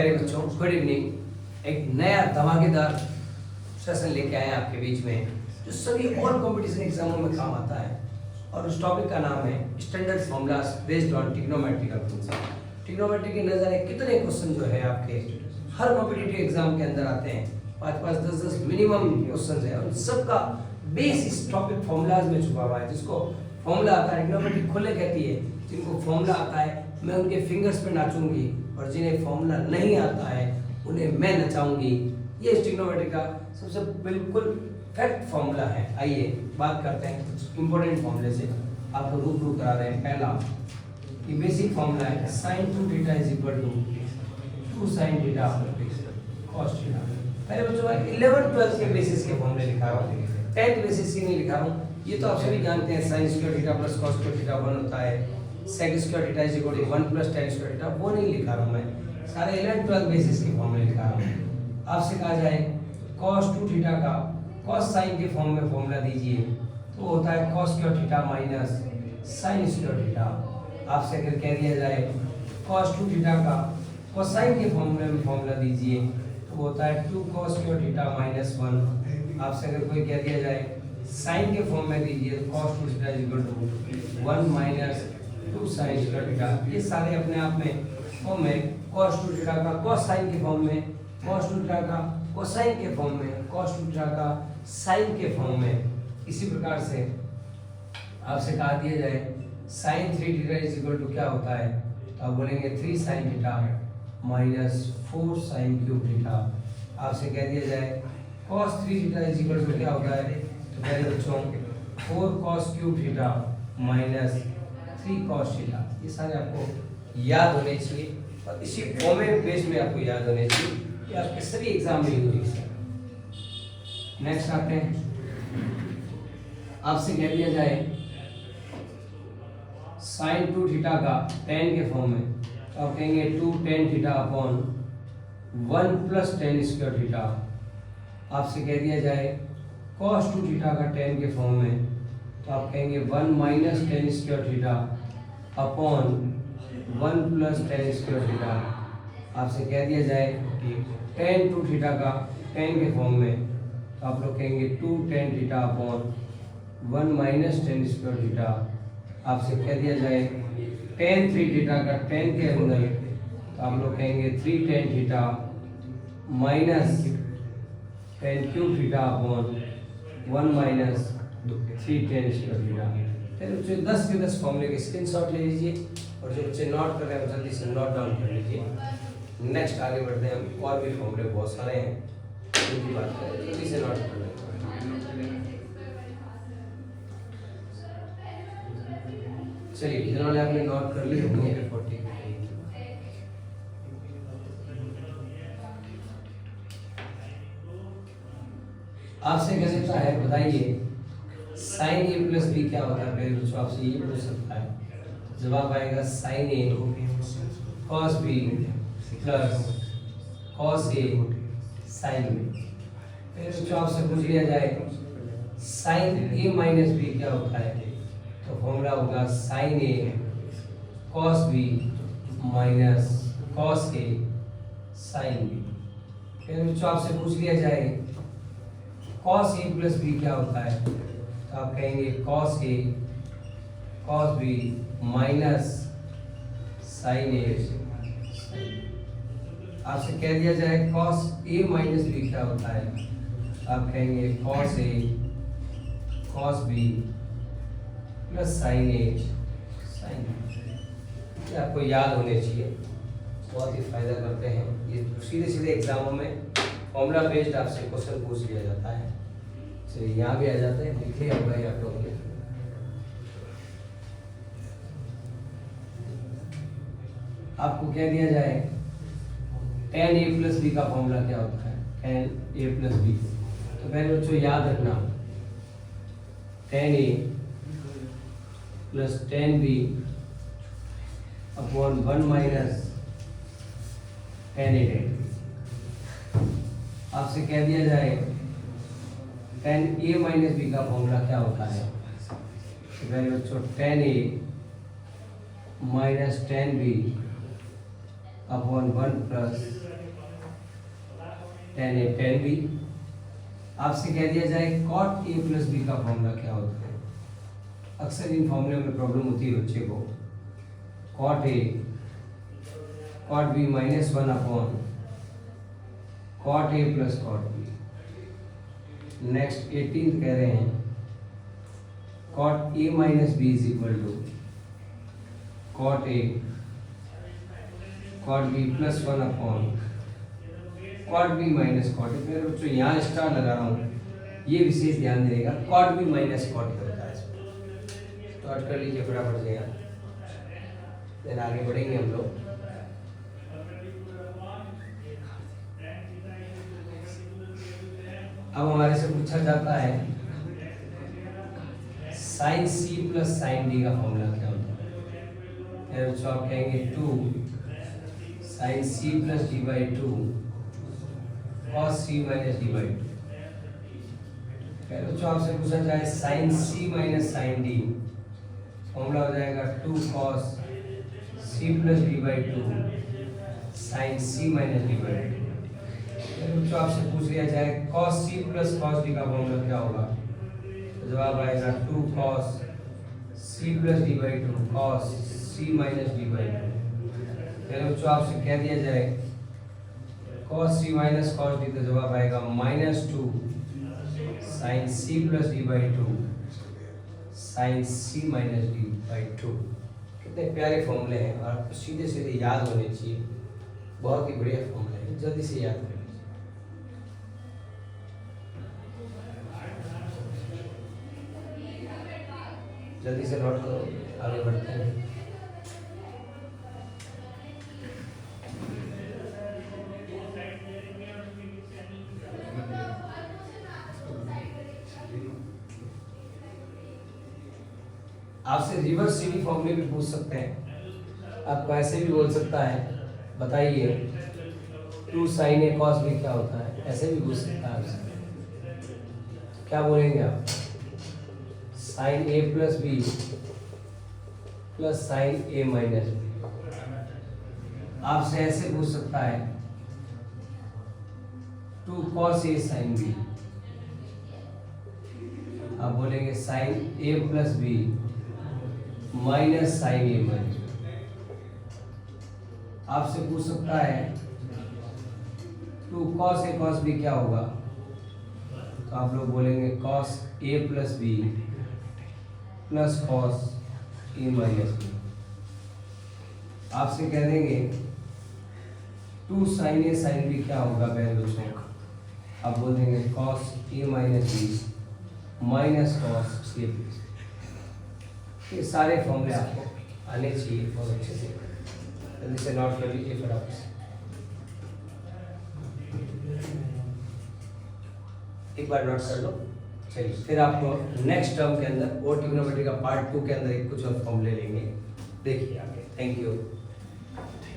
मेरे बच्चों good evening. एक नया धमाकेदार सेशन लेके आए हैं आपके बीच में जो सभी और कंपटीशन एग्जामों में काम आता है और उस टॉपिक का नाम है standard formulas based on trigonometrical function. Trigonometry के नज़र कितने क्वेश्चन जो है आपके हर कॉम्पिटिटिव एग्जाम के अंदर आते हैं, 5-5, 10-10 मिनिमम क्वेश्चन है और सबका बेस इस टॉपिक फॉर्मूलाज में छुपा हुआ है। जिसको फॉर्मूला आता है ट्रिग्नोमेट्री खुले कहती है, जिनको फॉर्मूला आता है मैं उनके फिंगर्स पे नाचूंगी और जिन्हें फॉर्मूला नहीं आता है उन्हें मैं नचाऊंगी। ये ट्रिग्नोमेट्री का सबसे बिल्कुल फैक्ट फॉर्मूला है। आइए बात करते हैं कुछ इंपॉर्टेंट फॉर्मूले से, आपको रूबरू करा रहे हैं। पहला ये बेसिक फॉर्मूला है sin 2θ is equal to 2 sin θ cos θ। पहले बच्चों 11-12 के बेसिस के फॉर्मूले लिखा रहा हूँ, 10th बेसिस की नहीं लिखा रहा हूँ। ये तो आप सभी जानते हैं sin square θ plus cos square θ 1 होता है, sec square θ is equal to 1 plus tan square θ। वो नहीं लिखा रहा हूँ मैं, सारे 11-12 बेसिस के फॉर्मूले लिखा रहा हूँ। आपसे कहा जाए cos 2θ का cos sin के फॉर्म में फॉर्मूला दीजिए तो होता है cos square θ minus sin square θ। आपसे अगर कह दिया जाए cos 2θ का cosine के फॉर्मूले में फॉर्मूला दीजिए तो होता है 2 cos स्क्वायर θ माइनस 1। आपसे अगर कोई कह दिया जाए sin के फॉर्म में दीजिए तो cos 2θ is equal to 1 minus 2 sin square θ। ये सारे अपने आप में फॉर्म में cos 2θ का cosine के फॉर्म में, cos 2θ का cosine के फॉर्म में, cos 2θ का sin के फॉर्म में। इसी प्रकार से आपसे कहा दिया जाए sin 3θ इज इक्वल टू क्या होता है तो आप बोलेंगे 3 sin θ माइनस 4 sin क्यूब θ। आपसे कह दिया जाए cos 3θ इज इक्वल टू क्या होता है तो पहले बच्चों 4 cos क्यूब θ माइनस 3 cos θ। ये सारे आपको याद होने चाहिए और इसी फॉर्मेट बेस में आपको याद होने चाहिए कि आपके सभी एग्जाम में यूज है। नेक्स्ट आते हैं, आपसे कह दिया जाए sin 2θ का tan के फॉर्म में तो आप कहेंगे 2 tan θ upon 1 plus tan square θ। आपसे कह दिया जाए cos 2θ का tan के फॉर्म में तो आप कहेंगे 1 minus tan square θ upon 1 plus tan square θ। आपसे कह दिया जाए कि tan 2θ का tan के फॉर्म में तो आप लोग कहेंगे 2 tan θ upon 1 minus tan square θ। आपसे कह दिया जाए tan 3θ का tan के अंदर तो आप लोग कहेंगे 3 tan θ minus tan cube θ upon 1 minus 3 tan square θ। फिर बच्चे 10 के 10 फॉर्मूले के स्क्रीनशॉट ले लीजिए और जो बच्चे नोट कर रहे हैं जल्दी से नोट डाउन कर लीजिए। नेक्स्ट आगे बढ़ते हैं, हम और भी फॉर्मूले बहुत सारे हैं उनकी बात करें, जल्दी से नोट कर लें। चलिए जिन्होंने आपने नोट कर ली होंगे 40 आपसे कह सकता है बताइए sin a प्लस बी क्या होता है। पहले बच्चों आपसे ये पूछ सकता है, जवाब आएगा sin a cos b plus cos a sin b। फिर बच्चों आपसे पूछ लिया जाए sin a माइनस b क्या होता है तो फॉर्मूला होगा sin a cos b minus cos a sin b। फिर बच्चों आपसे पूछ लिया जाए cos a प्लस b क्या होता है तो आप कहेंगे cos a cos b minus sin a। आपसे कह दिया जाए cos a माइनस b क्या होता है तो आप कहेंगे cos a cos b plus sin a sin b। ये आपको याद होने चाहिए, बहुत ही फायदा करते हैं ये। सीधे सीधे एग्जामों में फॉर्मूला बेस्ड आपसे क्वेश्चन पूछ लिया जाता है। चलिए यहाँ भी आ जाते हैं, लिखे होगा आप लोगों ने। आपको कह दिया जाए tan a प्लस b का फॉर्मूला क्या होता है tan a प्लस b। तो पहले बच्चों याद रखना tan a plus tan b upon 1 minus tan a। आपसे कह दिया जाए tan a माइनस b का फॉर्मूला क्या होता है तो पहले बच्चों tan a minus tan b upon 1 plus 10a 10b। आपसे कह दिया जाए cot a प्लस b का फॉर्मूला क्या होता है। अक्सर इन फॉर्मूले में प्रॉब्लम होती है बच्चे को। cot a cot b minus 1 upon cot a plus cot b। Next 18th कह रहे हैं cot a minus b is equal to cot a cot b plus 1 upon cot b minus cot a। मेरे बच्चों यहाँ star लगा रहा हूँ, ये विशेष ध्यान देगा। cot b minus cot a होता है। स्टार्ट कर लीजिए फटाफट से यहाँ, फिर आगे बढ़ेंगे हम लोग। अब हमारे से पूछा जाता है sine c plus sine d का फॉर्मूला क्या होता है। तो आप कहेंगे 2 sine c plus d by 2 cos c minus d by 2। पहले तो आपसे पूछा जाए sine c minus sine d, formula हो जाएगा 2 cos c plus d by 2 sine c minus d by 2। तो आपसे पूछ लिया जाए cos c plus cos d का फॉर्मूला क्या होगा, तो जवाब आएगा 2 cos c plus d by 2 cos c minus d by 2। पहले तो आपसे कह दिया जाए cos c minus cos d, तो जवाब आएगा minus 2 sine c plus d by 2 sine c minus d by 2। कितने प्यारे फॉर्मूले हैं और आपको सीधे सीधे याद होने चाहिए। बहुत ही बढ़िया फॉर्मूले हैं, जल्दी से याद करें। जल्दी से नोट करो, आगे बढ़ते हैं। आपसे रिवर्स सीडी फॉर्मूले भी पूछ सकते हैं। आपको ऐसे भी बोल सकता है, बताइए 2 साइन ए कॉस बी क्या होता है, ऐसे भी पूछ सकता है आपसे। क्या बोलेंगे आप, साइन ए प्लस बी प्लस साइन ए माइनस बी। आपसे ऐसे पूछ सकता है 2 कॉस ए साइन बी, आप बोलेंगे साइन ए प्लस बी माइनस साइन ए माइनस। आपसे पूछ सकता है 2 कॉस ए कॉस बी क्या होगा, तो आप लोग बोलेंगे cos A plus B plus cos A minus B. आपसे कह देंगे 2 साइन ए साइन बी क्या होगा पहले बच्चों, आप बोल देंगे cos A minus B minus cos A plus. ये सारे फॉर्मूले आपको आने चाहिए बहुत अच्छे से। जल्दी से नोट कर लीजिए फटाफट से। एक बार नोट कर लो। चलिए फिर आपको नेक्स्ट टर्म के अंदर और ट्रिग्नोमेट्री का पार्ट 2 के अंदर एक कुछ और फॉर्मूले लेंगे। देखिए आगे। Thank you.